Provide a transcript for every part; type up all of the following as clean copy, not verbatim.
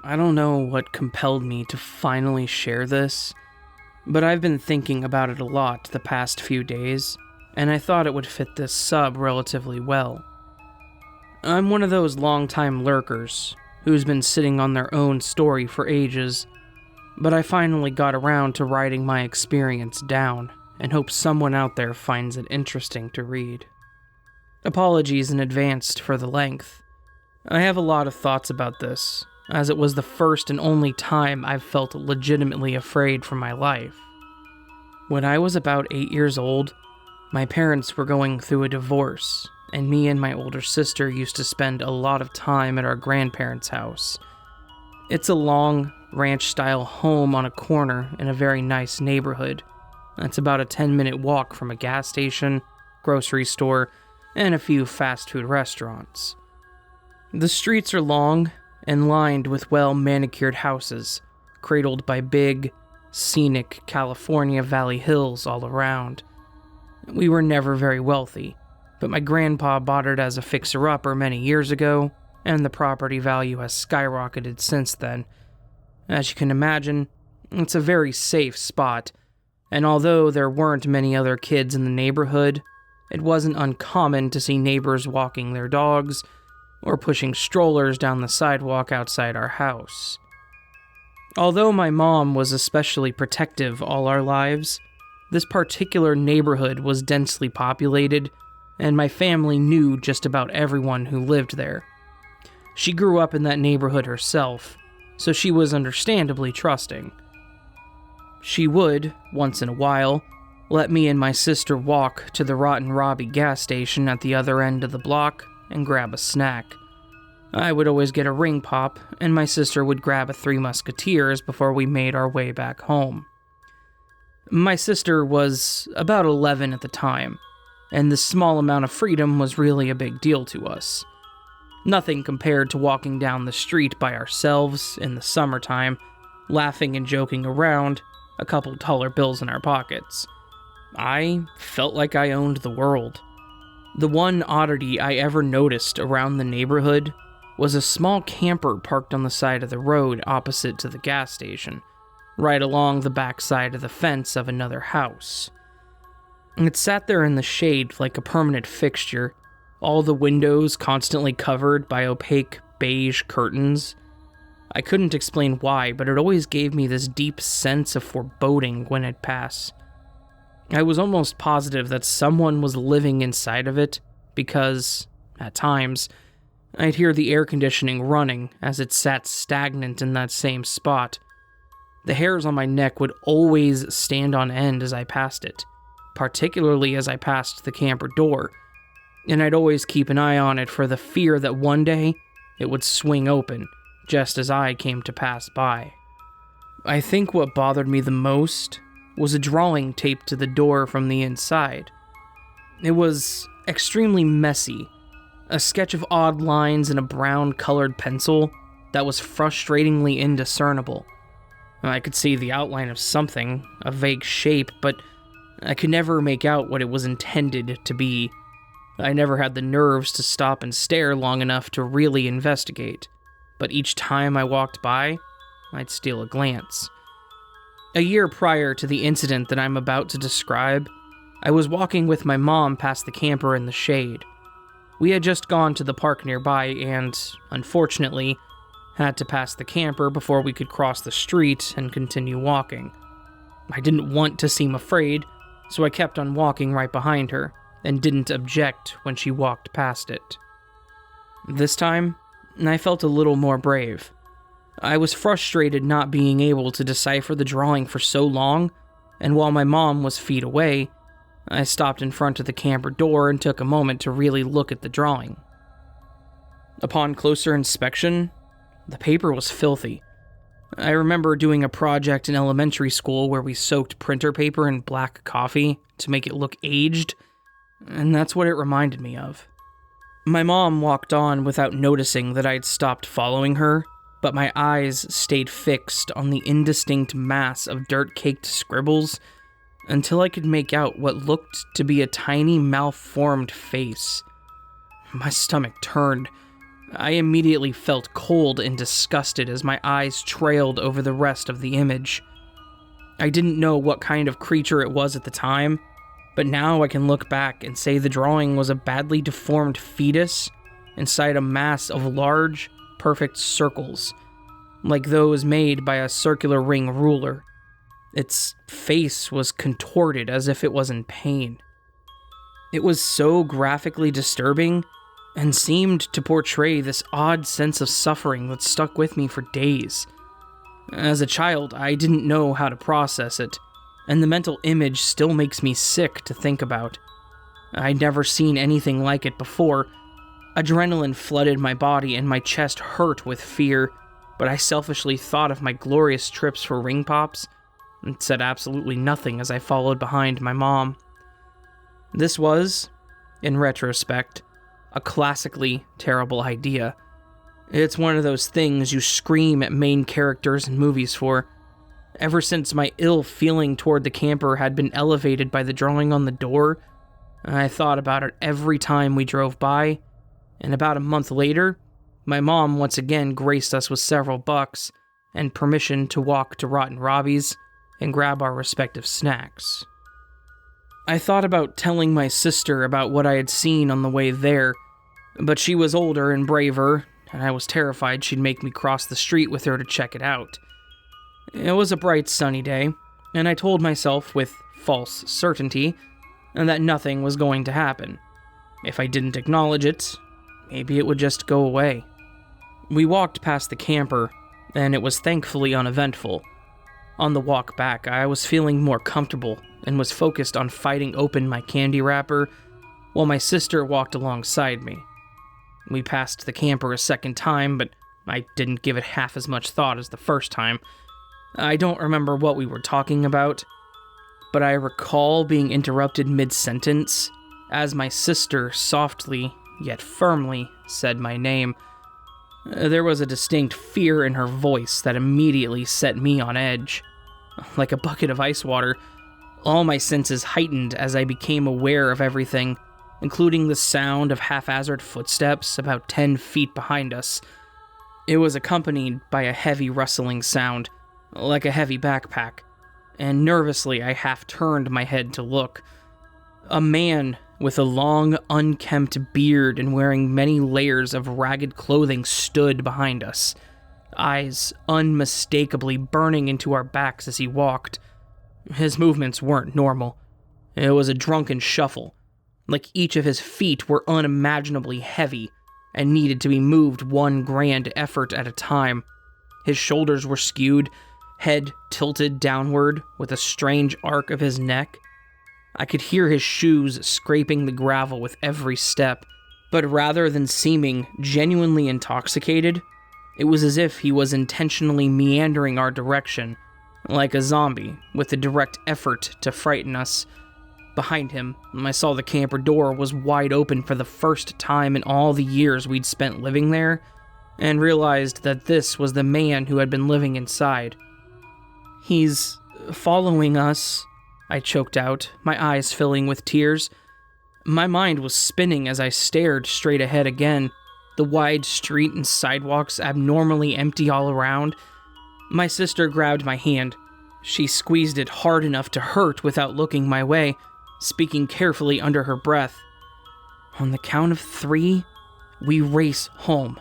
I don't know what compelled me to finally share this, but I've been thinking about it a lot the past few days, and I thought it would fit this sub relatively well. I'm one of those long-time lurkers who's been sitting on their own story for ages, but I finally got around to writing my experience down and hope someone out there finds it interesting to read. Apologies in advance for the length. I have a lot of thoughts about this, as it was the first and only time I've felt legitimately afraid for my life. When I was about 8 years old, my parents were going through a divorce, and me and my older sister used to spend a lot of time at our grandparents' house. It's a long, ranch-style home on a corner in a very nice neighborhood. It's about a 10-minute walk from a gas station, grocery store, and a few fast food restaurants. The streets are long and lined with well-manicured houses, cradled by big, scenic California Valley hills all around. We were never very wealthy, but my grandpa bought it as a fixer-upper many years ago, and the property value has skyrocketed since then. As you can imagine, it's a very safe spot, and although there weren't many other kids in the neighborhood, it wasn't uncommon to see neighbors walking their dogs or pushing strollers down the sidewalk outside our house. Although my mom was especially protective all our lives, this particular neighborhood was densely populated, and my family knew just about everyone who lived there. She grew up in that neighborhood herself, so she was understandably trusting. She would, once in a while, let me and my sister walk to the Rotten Robbie gas station at the other end of the block and grab a snack. I would always get a ring pop, and my sister would grab a Three Musketeers before we made our way back home. My sister was about 11 at the time, and this small amount of freedom was really a big deal to us. Nothing compared to walking down the street by ourselves in the summertime, laughing and joking around, a couple dollar bills in our pockets. I felt like I owned the world. The one oddity I ever noticed around the neighborhood was a small camper parked on the side of the road opposite to the gas station, right along the backside of the fence of another house. It sat there in the shade like a permanent fixture, all the windows constantly covered by opaque beige curtains. I couldn't explain why, but it always gave me this deep sense of foreboding when it passed. I was almost positive that someone was living inside of it because, at times, I'd hear the air conditioning running as it sat stagnant in that same spot. The hairs on my neck would always stand on end as I passed it, particularly as I passed the camper door, and I'd always keep an eye on it for the fear that one day it would swing open, just as I came to pass by. I think what bothered me the most was a drawing taped to the door from the inside. It was extremely messy, a sketch of odd lines in a brown-colored pencil that was frustratingly indiscernible. I could see the outline of something, a vague shape, but I could never make out what it was intended to be. I never had the nerves to stop and stare long enough to really investigate, but each time I walked by, I'd steal a glance. A year prior to the incident that I'm about to describe, I was walking with my mom past the camper in the shade. We had just gone to the park nearby and, unfortunately, had to pass the camper before we could cross the street and continue walking. I didn't want to seem afraid, so I kept on walking right behind her and didn't object when she walked past it. This time, I felt a little more brave. I was frustrated not being able to decipher the drawing for so long, and while my mom was feet away, I stopped in front of the camper door and took a moment to really look at the drawing. Upon closer inspection, the paper was filthy. I remember doing a project in elementary school where we soaked printer paper in black coffee to make it look aged, and that's what it reminded me of. My mom walked on without noticing that I'd stopped following her, but my eyes stayed fixed on the indistinct mass of dirt-caked scribbles until I could make out what looked to be a tiny malformed face. My stomach turned, I immediately felt cold and disgusted as my eyes trailed over the rest of the image. I didn't know what kind of creature it was at the time, but now I can look back and say the drawing was a badly deformed fetus inside a mass of large, perfect circles, like those made by a circular ring ruler. Its face was contorted as if it was in pain. It was so graphically disturbing and seemed to portray this odd sense of suffering that stuck with me for days. As a child, I didn't know how to process it, and the mental image still makes me sick to think about. I'd never seen anything like it before. Adrenaline flooded my body and my chest hurt with fear, but I selfishly thought of my glorious trips for ring pops and said absolutely nothing as I followed behind my mom. This was, in retrospect, a classically terrible idea. It's one of those things you scream at main characters in movies for. Ever since my ill feeling toward the camper had been elevated by the drawing on the door, I thought about it every time we drove by, and about a month later, my mom once again graced us with several bucks and permission to walk to Rotten Robbie's and grab our respective snacks. I thought about telling my sister about what I had seen on the way there, but she was older and braver, and I was terrified she'd make me cross the street with her to check it out. It was a bright sunny day, and I told myself with false certainty that nothing was going to happen. If I didn't acknowledge it, maybe it would just go away. We walked past the camper, and it was thankfully uneventful. On the walk back, I was feeling more comfortable and was focused on fighting open my candy wrapper while my sister walked alongside me. We passed the camper a second time, but I didn't give it half as much thought as the first time. I don't remember what we were talking about, but I recall being interrupted mid-sentence as my sister softly, yet firmly, said my name. There was a distinct fear in her voice that immediately set me on edge. Like a bucket of ice water, all my senses heightened as I became aware of everything, including the sound of haphazard footsteps about 10 feet behind us. It was accompanied by a heavy rustling sound, like a heavy backpack, and nervously I half turned my head to look. A man with a long, unkempt beard and wearing many layers of ragged clothing stood behind us, eyes unmistakably burning into our backs as he walked. His movements weren't normal. It was a drunken shuffle, like each of his feet were unimaginably heavy and needed to be moved one grand effort at a time. His shoulders were skewed, head tilted downward with a strange arc of his neck. I could hear his shoes scraping the gravel with every step, but rather than seeming genuinely intoxicated, it was as if he was intentionally meandering our direction, like a zombie, with a direct effort to frighten us. Behind him, I saw the camper door was wide open for the first time in all the years we'd spent living there, and realized that this was the man who had been living inside. "He's following us," I choked out, my eyes filling with tears. My mind was spinning as I stared straight ahead again, the wide street and sidewalks abnormally empty all around. My sister grabbed my hand. She squeezed it hard enough to hurt without looking my way, speaking carefully under her breath. "On the count of 3, we race home,"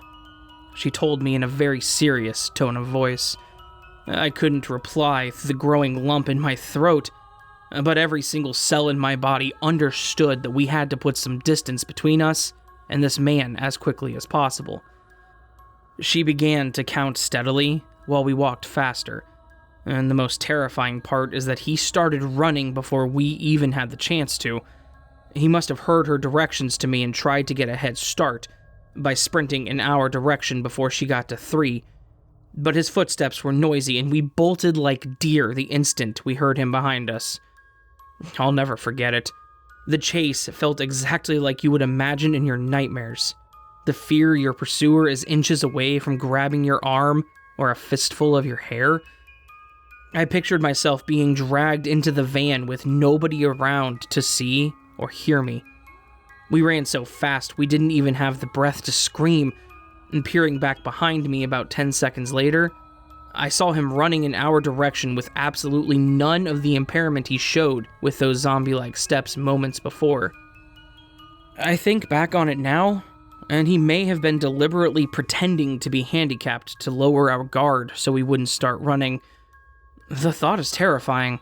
she told me in a very serious tone of voice. I couldn't reply through the growing lump in my throat, but every single cell in my body understood that we had to put some distance between us and this man as quickly as possible. She began to count steadily while we walked faster, and the most terrifying part is that he started running before we even had the chance to. He must have heard her directions to me and tried to get a head start by sprinting in our direction before she got to 3, but his footsteps were noisy and we bolted like deer the instant we heard him behind us. I'll never forget it. The chase felt exactly like you would imagine in your nightmares. The fear your pursuer is inches away from grabbing your arm or a fistful of your hair. I pictured myself being dragged into the van with nobody around to see or hear me. We ran so fast we didn't even have the breath to scream. and peering back behind me about 10 seconds later, I saw him running in our direction with absolutely none of the impairment he showed with those zombie-like steps moments before. I think back on it now, and he may have been deliberately pretending to be handicapped to lower our guard so we wouldn't start running. The thought is terrifying,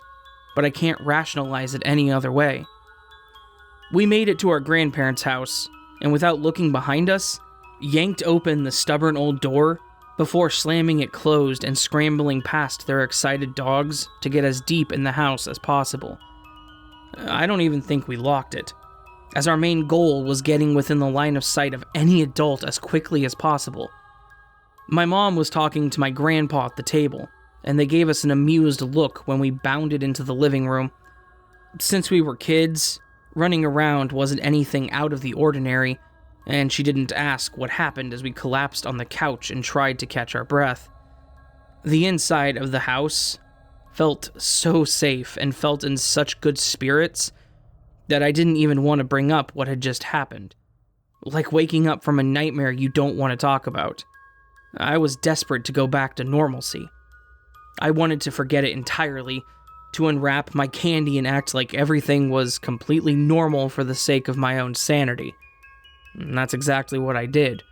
but I can't rationalize it any other way. We made it to our grandparents' house, and without looking behind us, yanked open the stubborn old door before slamming it closed and scrambling past their excited dogs to get as deep in the house as possible. I don't even think we locked it, as our main goal was getting within the line of sight of any adult as quickly as possible. My mom was talking to my grandpa at the table, and they gave us an amused look when we bounded into the living room. Since we were kids, running around wasn't anything out of the ordinary, and she didn't ask what happened as we collapsed on the couch and tried to catch our breath. The inside of the house felt so safe and felt in such good spirits that I didn't even want to bring up what had just happened. Like waking up from a nightmare you don't want to talk about. I was desperate to go back to normalcy. I wanted to forget it entirely, to unwrap my candy and act like everything was completely normal for the sake of my own sanity. And that's exactly what I did.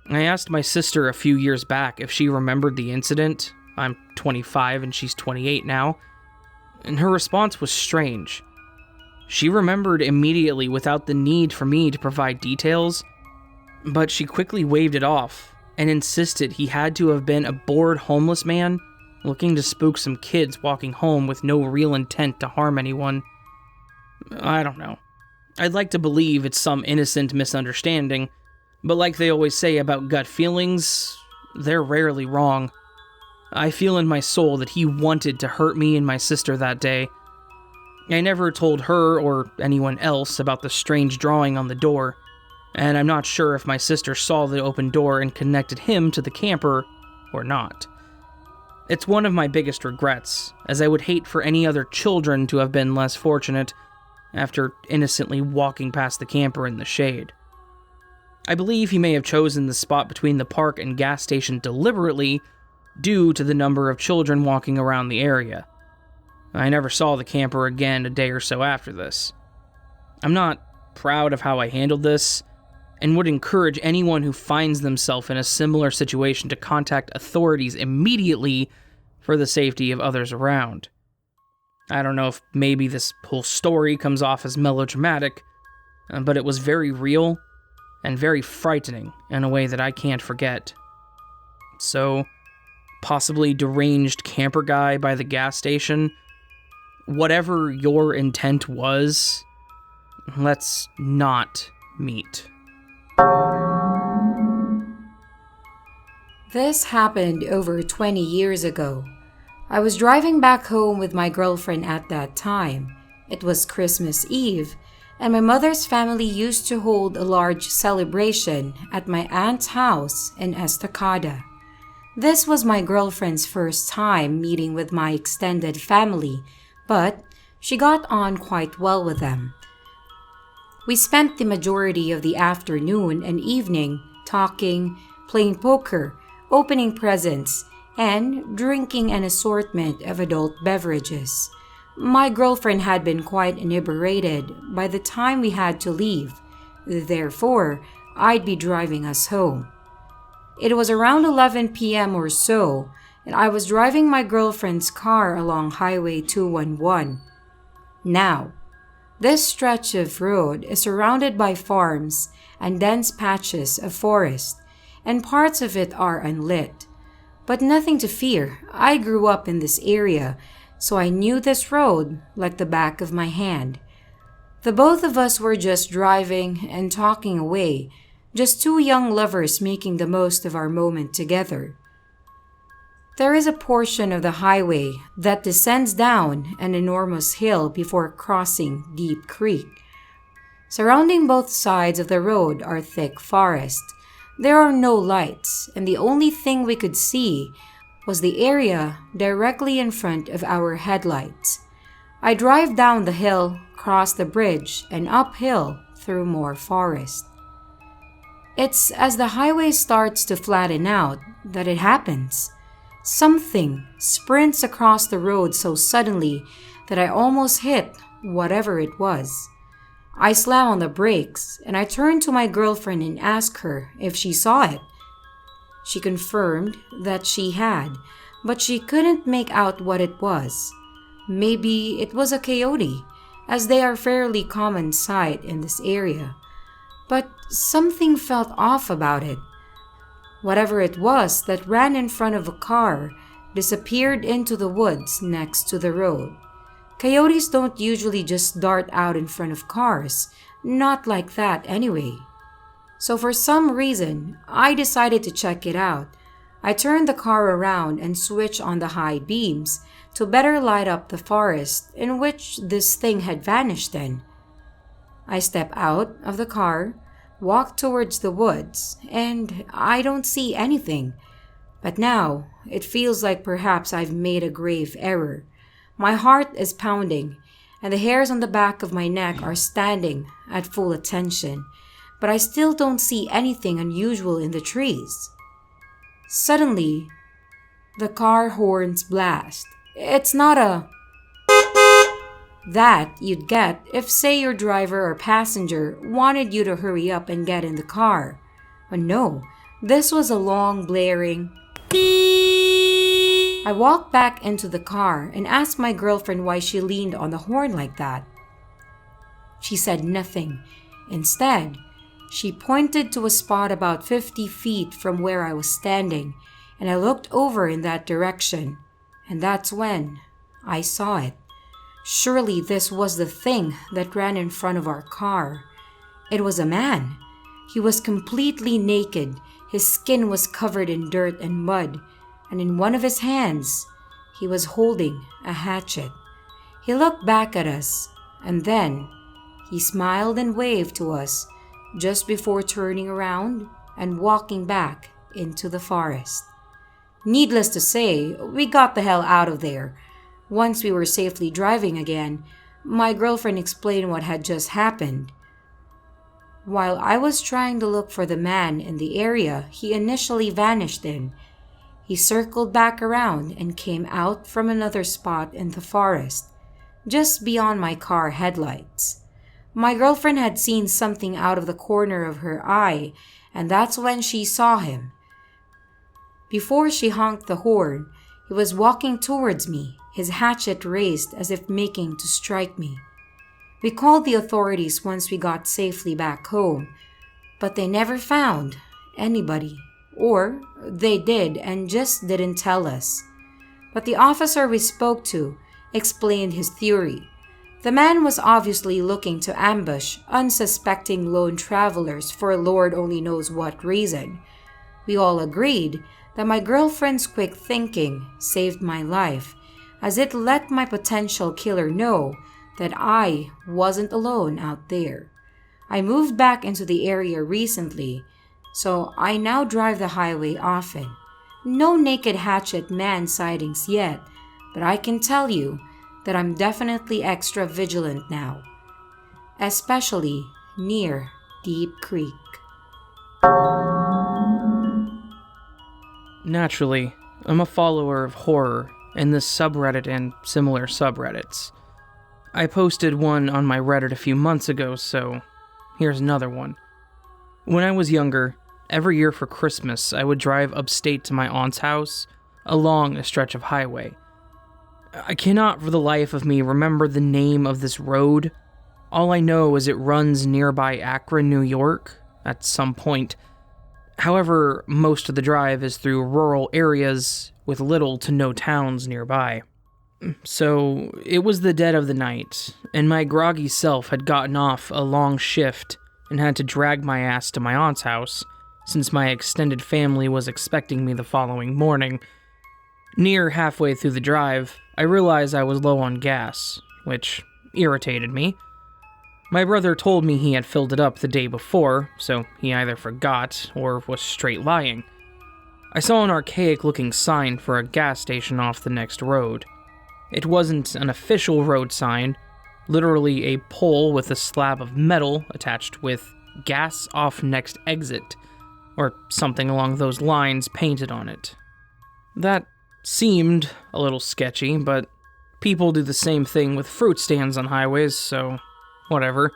I asked my sister a few years back if she remembered the incident. I'm 25 and she's 28 now. And her response was strange. She remembered immediately without the need for me to provide details, but she quickly waved it off and insisted he had to have been a bored homeless man looking to spook some kids walking home with no real intent to harm anyone. I don't know. I'd like to believe it's some innocent misunderstanding, but like they always say about gut feelings, they're rarely wrong. I feel in my soul that he wanted to hurt me and my sister that day. I never told her or anyone else about the strange drawing on the door, and I'm not sure if my sister saw the open door and connected him to the camper or not. It's one of my biggest regrets, as I would hate for any other children to have been less fortunate after innocently walking past the camper in the shade. I believe he may have chosen the spot between the park and gas station deliberately due to the number of children walking around the area. I never saw the camper again a day or so after this. I'm not proud of how I handled this, and would encourage anyone who finds themselves in a similar situation to contact authorities immediately for the safety of others around. I don't know if maybe this whole story comes off as melodramatic, but it was very real and very frightening in a way that I can't forget. So, possibly deranged camper guy by the gas station, whatever your intent was, let's not meet. This happened over 20 years ago. I was driving back home with my girlfriend at that time. It was Christmas Eve, and my mother's family used to hold a large celebration at my aunt's house in Estacada. This was my girlfriend's first time meeting with my extended family, but she got on quite well with them. We spent the majority of the afternoon and evening talking, playing poker, opening presents, and drinking an assortment of adult beverages. My girlfriend had been quite inebriated by the time we had to leave, therefore I'd be driving us home. It was around 11 p.m. or so, and I was driving my girlfriend's car along Highway 211. Now, this stretch of road is surrounded by farms and dense patches of forest, and parts of it are unlit. But nothing to fear. I grew up in this area, so I knew this road like the back of my hand. The both of us were just driving and talking away, just two young lovers making the most of our moment together. There is a portion of the highway that descends down an enormous hill before crossing Deep Creek. Surrounding both sides of the road are thick forest. There are no lights, and the only thing we could see was the area directly in front of our headlights. I drive down the hill, cross the bridge, and uphill through more forest. It's as the highway starts to flatten out that it happens. Something sprints across the road so suddenly that I almost hit whatever it was. I slam on the brakes and I turn to my girlfriend and ask her if she saw it. She confirmed that she had, but she couldn't make out what it was. Maybe it was a coyote, as they are fairly common sight in this area. But something felt off about it. Whatever it was that ran in front of a car disappeared into the woods next to the road. Coyotes don't usually just dart out in front of cars, not like that anyway. So for some reason, I decided to check it out. I turned the car around and switched on the high beams to better light up the forest in which this thing had vanished in. I step out of the car, walk towards the woods, and I don't see anything. But now, it feels like perhaps I've made a grave error. My heart is pounding, and the hairs on the back of my neck are standing at full attention, but I still don't see anything unusual in the trees. Suddenly, the car horns blast. It's not a that you'd get if, say, your driver or passenger wanted you to hurry up and get in the car. But no, this was a long blaring. I walked back into the car and asked my girlfriend why she leaned on the horn like that. She said nothing. Instead, she pointed to a spot about 50 feet from where I was standing, and I looked over in that direction, and that's when I saw it. Surely this was the thing that ran in front of our car. It was a man. He was completely naked. His skin was covered in dirt and mud, and in one of his hands, he was holding a hatchet. He looked back at us, and then he smiled and waved to us just before turning around and walking back into the forest. Needless to say, we got the hell out of there. Once we were safely driving again, my girlfriend explained what had just happened. While I was trying to look for the man in the area he initially vanished in, he circled back around and came out from another spot in the forest, just beyond my car headlights. My girlfriend had seen something out of the corner of her eye, and that's when she saw him. Before she honked the horn, he was walking towards me, his hatchet raised as if making to strike me. We called the authorities once we got safely back home, but they never found anybody. Or they did and just didn't tell us. But the officer we spoke to explained his theory. The man was obviously looking to ambush unsuspecting lone travelers for Lord only knows what reason. We all agreed that my girlfriend's quick thinking saved my life, as it let my potential killer know that I wasn't alone out there. I moved back into the area recently, so I now drive the highway often. No naked hatchet man sightings yet, but I can tell you that I'm definitely extra vigilant now, especially near Deep Creek. Naturally, I'm a follower of horror in this subreddit and similar subreddits. I posted one on my Reddit a few months ago, so here's another one. When I was younger, every year for Christmas, I would drive upstate to my aunt's house along a stretch of highway. I cannot for the life of me remember the name of this road. All I know is it runs nearby Akron, New York, at some point. However, most of the drive is through rural areas with little to no towns nearby. So, it was the dead of the night, and my groggy self had gotten off a long shift and had to drag my ass to my aunt's house, since my extended family was expecting me the following morning. Near halfway through the drive, I realized I was low on gas, which irritated me. My brother told me he had filled it up the day before, so he either forgot or was straight lying. I saw an archaic-looking sign for a gas station off the next road. It wasn't an official road sign, literally a pole with a slab of metal attached with "gas off next exit" or something along those lines painted on it. That seemed a little sketchy, but people do the same thing with fruit stands on highways, so whatever.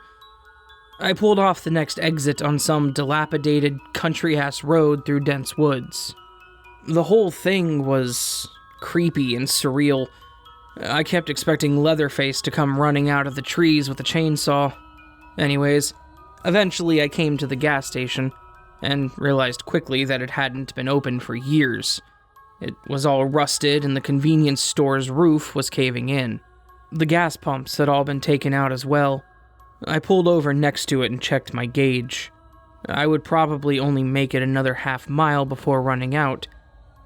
I pulled off the next exit on some dilapidated country-ass road through dense woods. The whole thing was creepy and surreal. I kept expecting Leatherface to come running out of the trees with a chainsaw. Anyways, eventually I came to the gas station, and realized quickly that it hadn't been open for years. It was all rusted and the convenience store's roof was caving in. The gas pumps had all been taken out as well. I pulled over next to it and checked my gauge. I would probably only make it another half mile before running out,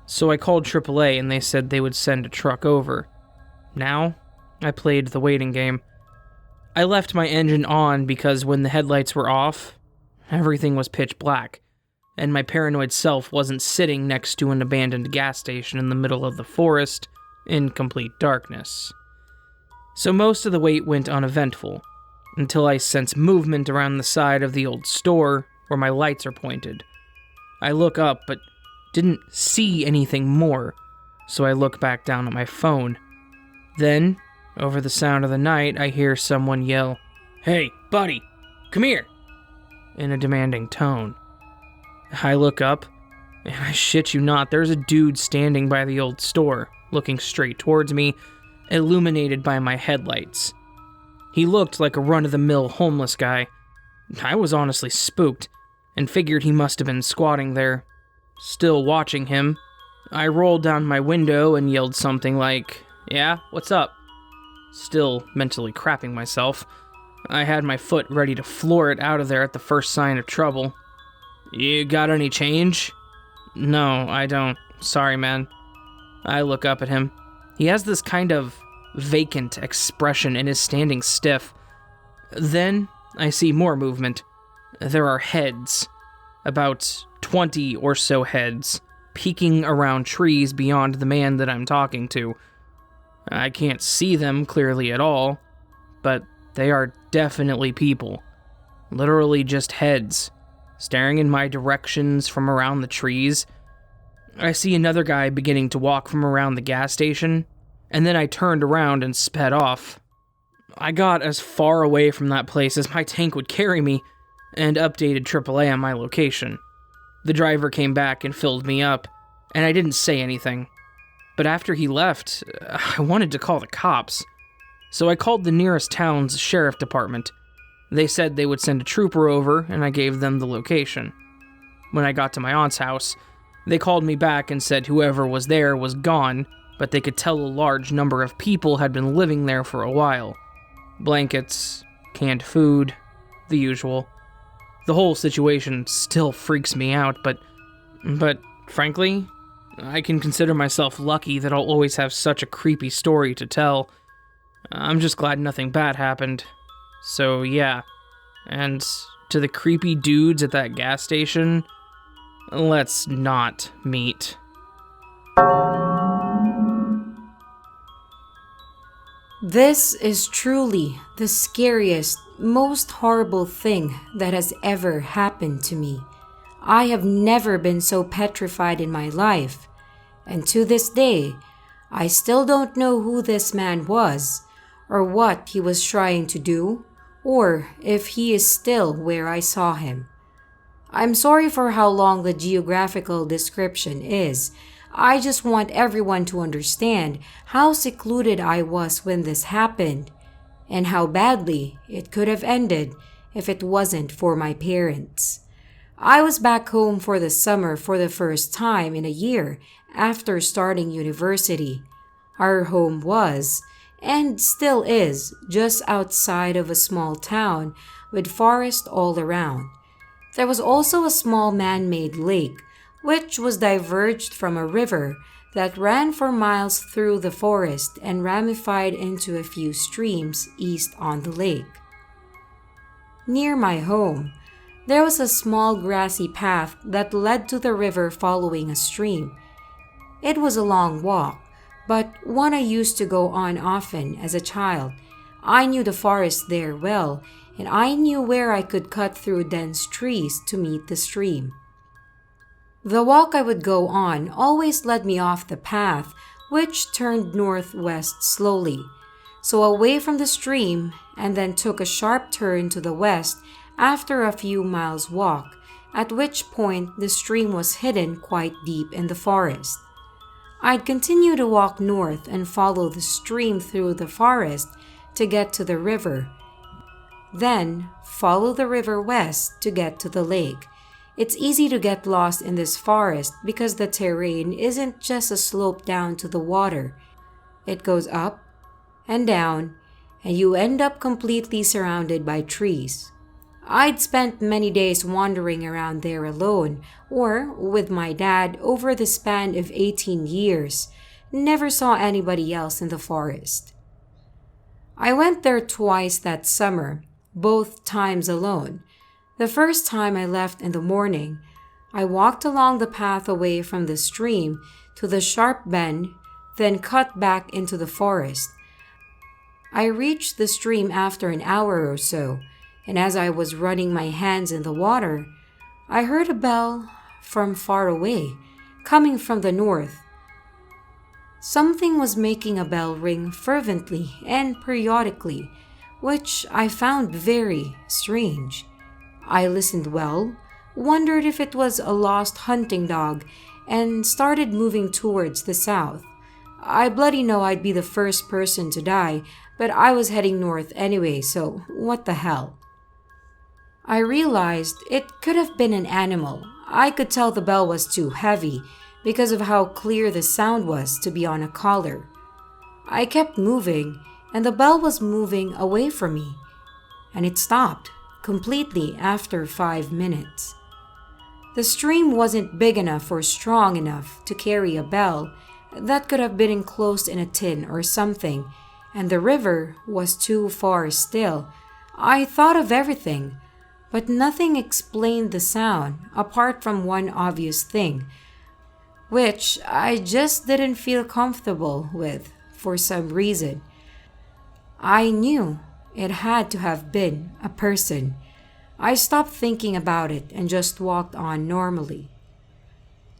so I called AAA and they said they would send a truck over. Now, I played the waiting game. I left my engine on because when the headlights were off, everything was pitch black, and my paranoid self wasn't sitting next to an abandoned gas station in the middle of the forest in complete darkness. So most of the wait went uneventful, until I sensed movement around the side of the old store where my lights are pointed. I look up, but didn't see anything more, so I look back down at my phone. Then, over the sound of the night, I hear someone yell, "Hey, buddy, come here," in a demanding tone. I look up, and I shit you not, there's a dude standing by the old store, looking straight towards me, illuminated by my headlights. He looked like a run-of-the-mill homeless guy. I was honestly spooked, and figured he must have been squatting there. Still watching him, I rolled down my window and yelled something like, "Yeah, what's up?" Still mentally crapping myself. I had my foot ready to floor it out of there at the first sign of trouble. "You got any change?" "No, I don't. Sorry, man." I look up at him. He has this kind of vacant expression and is standing stiff. Then I see more movement. There are heads. About 20 or so heads, peeking around trees beyond the man that I'm talking to. I can't see them clearly at all, but they are definitely people. Literally just heads, staring in my directions from around the trees. I see another guy beginning to walk from around the gas station, and then I turned around and sped off. I got as far away from that place as my tank would carry me, and updated AAA on my location. The driver came back and filled me up, and I didn't say anything. But after he left, I wanted to call the cops. So I called the nearest town's sheriff department. They said they would send a trooper over, and I gave them the location. When I got to my aunt's house, they called me back and said whoever was there was gone, but they could tell a large number of people had been living there for a while. Blankets, canned food, the usual. The whole situation still freaks me out, but frankly, I can consider myself lucky that I'll always have such a creepy story to tell. I'm just glad nothing bad happened. So yeah, and to the creepy dudes at that gas station, let's not meet. This is truly the scariest, most horrible thing that has ever happened to me. I have never been so petrified in my life, and to this day, I still don't know who this man was, or what he was trying to do, or if he is still where I saw him. I'm sorry for how long the geographical description is. I just want everyone to understand how secluded I was when this happened, and how badly it could have ended if it wasn't for my parents. I was back home for the summer for the first time in a year after starting university. Our home was, and still is, just outside of a small town with forest all around. There was also a small man-made lake, which was diverged from a river that ran for miles through the forest and ramified into a few streams east on the lake. Near my home, there was a small grassy path that led to the river following a stream. It was a long walk, but one I used to go on often as a child. I knew the forest there well, and I knew where I could cut through dense trees to meet the stream. The walk I would go on always led me off the path, which turned northwest slowly, so away from the stream, and then took a sharp turn to the west after a few miles' walk, at which point the stream was hidden quite deep in the forest. I'd continue to walk north and follow the stream through the forest to get to the river, then follow the river west to get to the lake. It's easy to get lost in this forest because the terrain isn't just a slope down to the water. It goes up and down, and you end up completely surrounded by trees. I'd spent many days wandering around there alone, or with my dad over the span of 18 years. Never saw anybody else in the forest. I went there twice that summer, both times alone. The first time I left in the morning, I walked along the path away from the stream to the sharp bend, then cut back into the forest. I reached the stream after an hour or so, and as I was running my hands in the water, I heard a bell from far away, coming from the north. Something was making a bell ring fervently and periodically, which I found very strange. I listened well, wondered if it was a lost hunting dog, and started moving towards the south. I bloody know I'd be the first person to die, but I was heading north anyway, so what the hell. I realized it could have been an animal. I could tell the bell was too heavy because of how clear the sound was to be on a collar. I kept moving, and the bell was moving away from me, and it stopped completely after 5 minutes. The stream wasn't big enough or strong enough to carry a bell that could have been enclosed in a tin or something, and the river was too far still. I thought of everything, but nothing explained the sound apart from one obvious thing, which I just didn't feel comfortable with for some reason. I knew it had to have been a person. I stopped thinking about it and just walked on normally.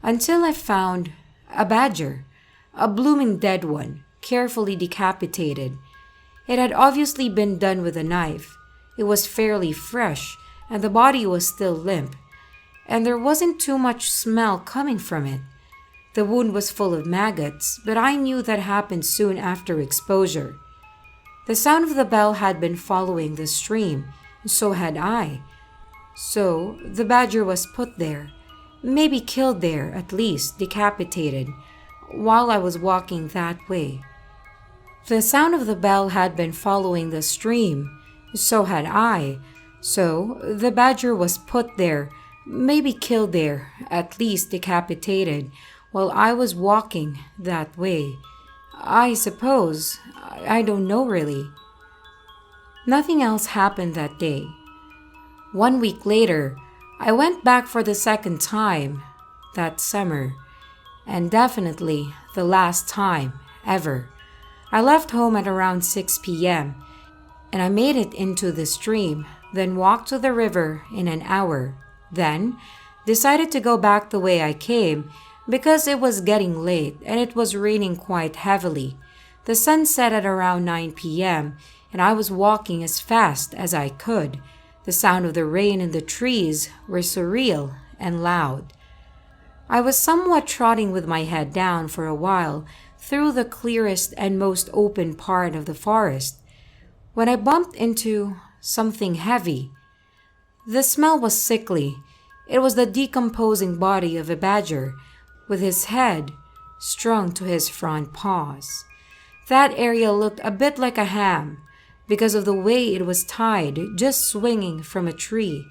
Until I found a badger, a blooming dead one, carefully decapitated. It had obviously been done with a knife. It was fairly fresh, and the body was still limp, and there wasn't too much smell coming from it. The wound was full of maggots, but I knew that happened soon after exposure. The sound of the bell had been following the stream, and so had I. So the badger was put there, maybe killed there, at least decapitated, while I was walking that way. The sound of the bell had been following the stream, so had I. So the badger was put there, maybe killed there, at least decapitated, while I was walking that way. I suppose. I don't know really. Nothing else happened that day. 1 week later, I went back for the second time that summer, and definitely the last time ever. I left home at around 6 p.m., and I made it into the stream, then walked to the river in an hour, then decided to go back the way I came because it was getting late and it was raining quite heavily. The sun set at around 9 p.m., and I was walking as fast as I could. The sound of the rain in the trees were surreal and loud. I was somewhat trotting with my head down for a while through the clearest and most open part of the forest when I bumped into something heavy. The smell was sickly. It was the decomposing body of a badger with his head strung to his front paws. That area looked a bit like a ham because of the way it was tied, just swinging from a tree,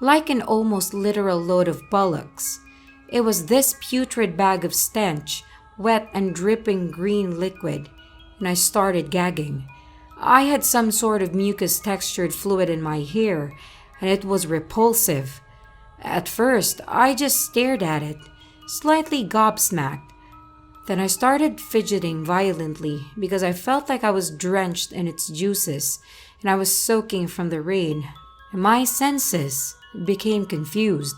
like an almost literal load of bullocks. It was this putrid bag of stench, wet and dripping green liquid, and I started gagging. I had some sort of mucus-textured fluid in my hair, and it was repulsive. At first, I just stared at it, slightly gobsmacked. Then I started fidgeting violently because I felt like I was drenched in its juices and I was soaking from the rain. And my senses became confused.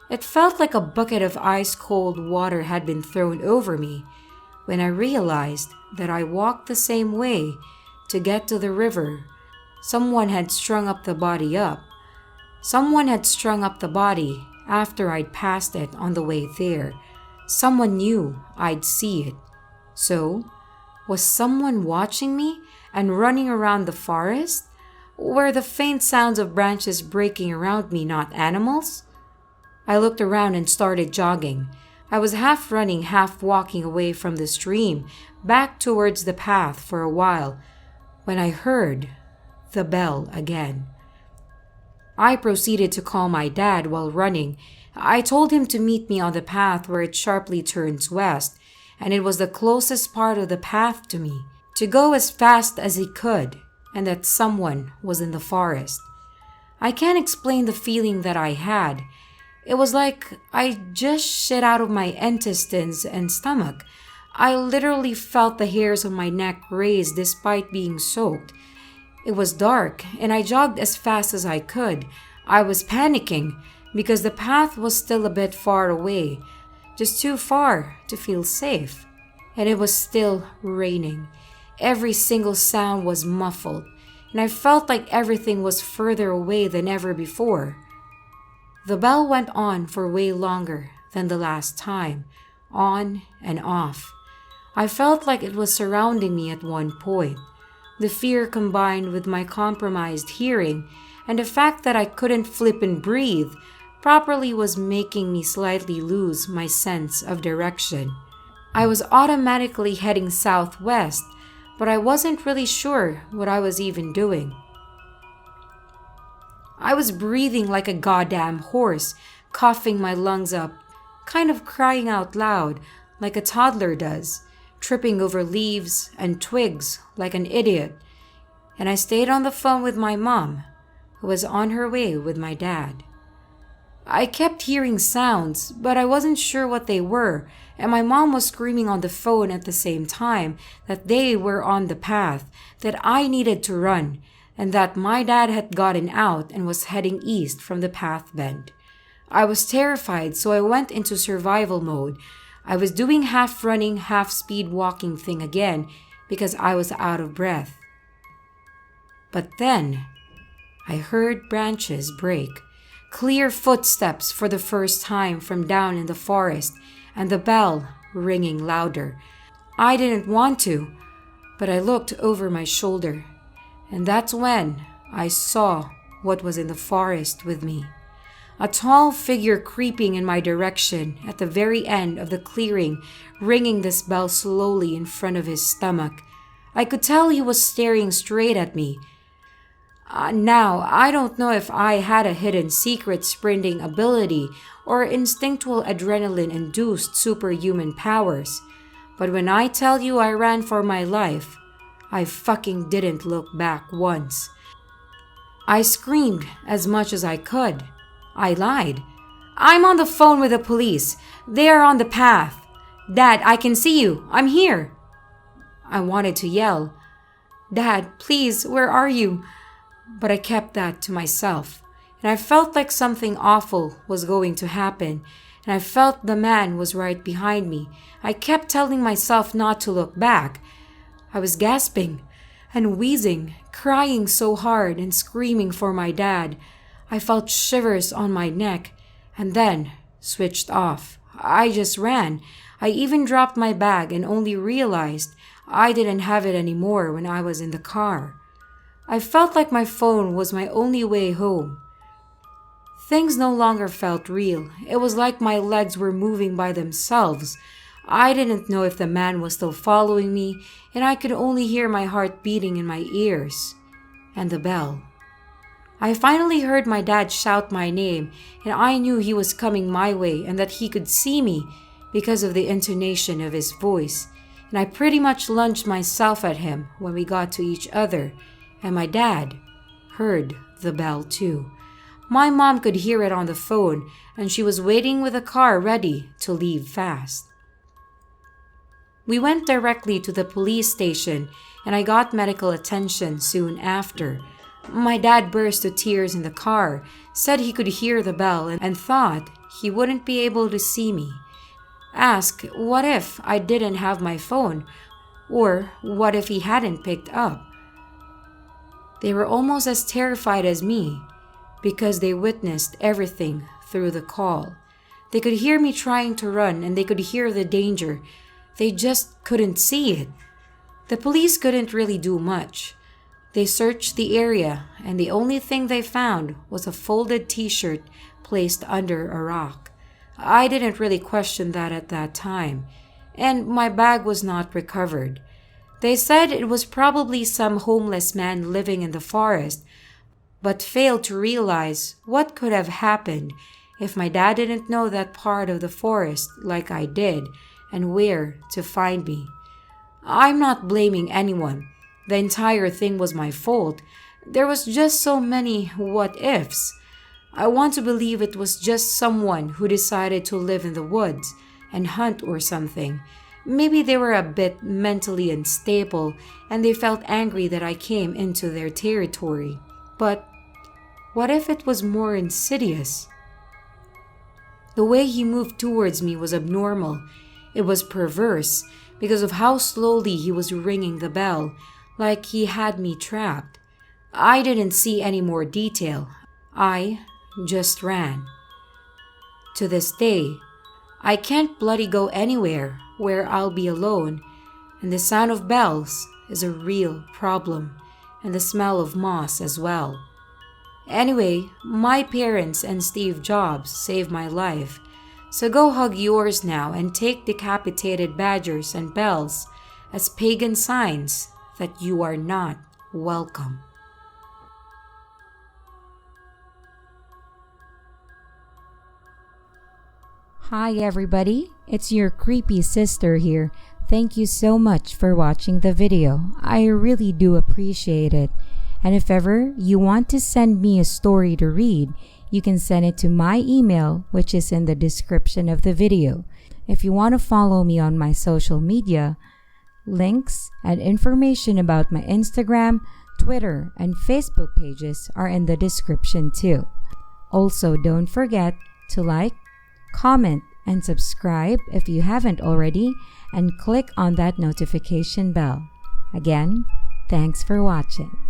It felt like a bucket of ice-cold water had been thrown over me when I realized that I walked the same way to get to the river. Someone had strung up the body after I'd passed it on the way there. Someone knew I'd see it. So, was someone watching me and running around the forest? Were the faint sounds of branches breaking around me not animals? I looked around and started jogging. I was half running, half walking away from the stream, back towards the path for a while, when I heard the bell again. I proceeded to call my dad while running. I told him to meet me on the path where it sharply turns west, and it was the closest part of the path to me, to go as fast as he could, and that someone was in the forest. I can't explain the feeling that I had. It was like I just shit out of my intestines and stomach. I literally felt the hairs on my neck raise despite being soaked. It was dark, and I jogged as fast as I could. I was panicking because the path was still a bit far away, just too far to feel safe. And it was still raining. Every single sound was muffled, and I felt like everything was further away than ever before. The bell went on for way longer than the last time, on and off. I felt like it was surrounding me at one point. The fear combined with my compromised hearing and the fact that I couldn't flip and breathe properly was making me slightly lose my sense of direction. I was automatically heading southwest, but I wasn't really sure what I was even doing. I was breathing like a goddamn horse, coughing my lungs up, kind of crying out loud like a toddler does, tripping over leaves and twigs like an idiot. And I stayed on the phone with my mom, who was on her way with my dad. I kept hearing sounds, but I wasn't sure what they were, and my mom was screaming on the phone at the same time that they were on the path, that I needed to run, and that my dad had gotten out and was heading east from the path bend. I was terrified, so I went into survival mode. I was doing half running, half speed walking thing again because I was out of breath. But then I heard branches break, clear footsteps for the first time from down in the forest, and the bell ringing louder. I didn't want to, but I looked over my shoulder, and that's when I saw what was in the forest with me. A tall figure creeping in my direction at the very end of the clearing, ringing this bell slowly in front of his stomach. I could tell he was staring straight at me. Now, I don't know if I had a hidden secret sprinting ability or instinctual adrenaline-induced superhuman powers, but when I tell you I ran for my life, I fucking didn't look back once. I screamed as much as I could. I lied. I'm on the phone with the police. They are on the path. Dad, I can see you. I'm here. I wanted to yell, Dad, please, where are you? But I kept that to myself, and I felt like something awful was going to happen, and I felt the man was right behind me. I kept telling myself not to look back. I was gasping and wheezing, crying so hard and screaming for my dad. I felt shivers on my neck, and then switched off. I just ran. I even dropped my bag and only realized I didn't have it anymore when I was in the car. I felt like my phone was my only way home. Things no longer felt real. It was like my legs were moving by themselves. I didn't know if the man was still following me, and I could only hear my heart beating in my ears. And the bell. I finally heard my dad shout my name, and I knew he was coming my way and that he could see me because of the intonation of his voice. And I pretty much lunged myself at him when we got to each other. And my dad heard the bell too. My mom could hear it on the phone, and she was waiting with the car ready to leave fast. We went directly to the police station, and I got medical attention soon after. My dad burst to tears in the car, said he could hear the bell, and thought he wouldn't be able to see me. Ask, what if I didn't have my phone? Or what if he hadn't picked up? They were almost as terrified as me because they witnessed everything through the call. They could hear me trying to run and they could hear the danger. They just couldn't see it. The police couldn't really do much. They searched the area and the only thing they found was a folded t-shirt placed under a rock. I didn't really question that at that time, and my bag was not recovered. They said it was probably some homeless man living in the forest, but failed to realize what could have happened if my dad didn't know that part of the forest like I did and where to find me. I'm not blaming anyone. The entire thing was my fault. There was just so many what ifs. I want to believe it was just someone who decided to live in the woods and hunt or something. Maybe they were a bit mentally unstable and they felt angry that I came into their territory. But what if it was more insidious? The way he moved towards me was abnormal. It was perverse because of how slowly he was ringing the bell, like he had me trapped. I didn't see any more detail. I just ran. To this day, I can't bloody go anywhere where I'll be alone, and the sound of bells is a real problem, and the smell of moss as well. Anyway, my parents and Steve Jobs saved my life, so go hug yours now and take decapitated badgers and bells as pagan signs that you are not welcome. Hi everybody, it's your creepy sister here. Thank you so much for watching the video. I really do appreciate it. And if ever you want to send me a story to read, you can send it to my email, which is in the description of the video. If you want to follow me on my social media, links and information about my Instagram, Twitter, and Facebook pages are in the description too. Also, don't forget to like, comment, and subscribe if you haven't already, and click on that notification bell. Again, thanks for watching.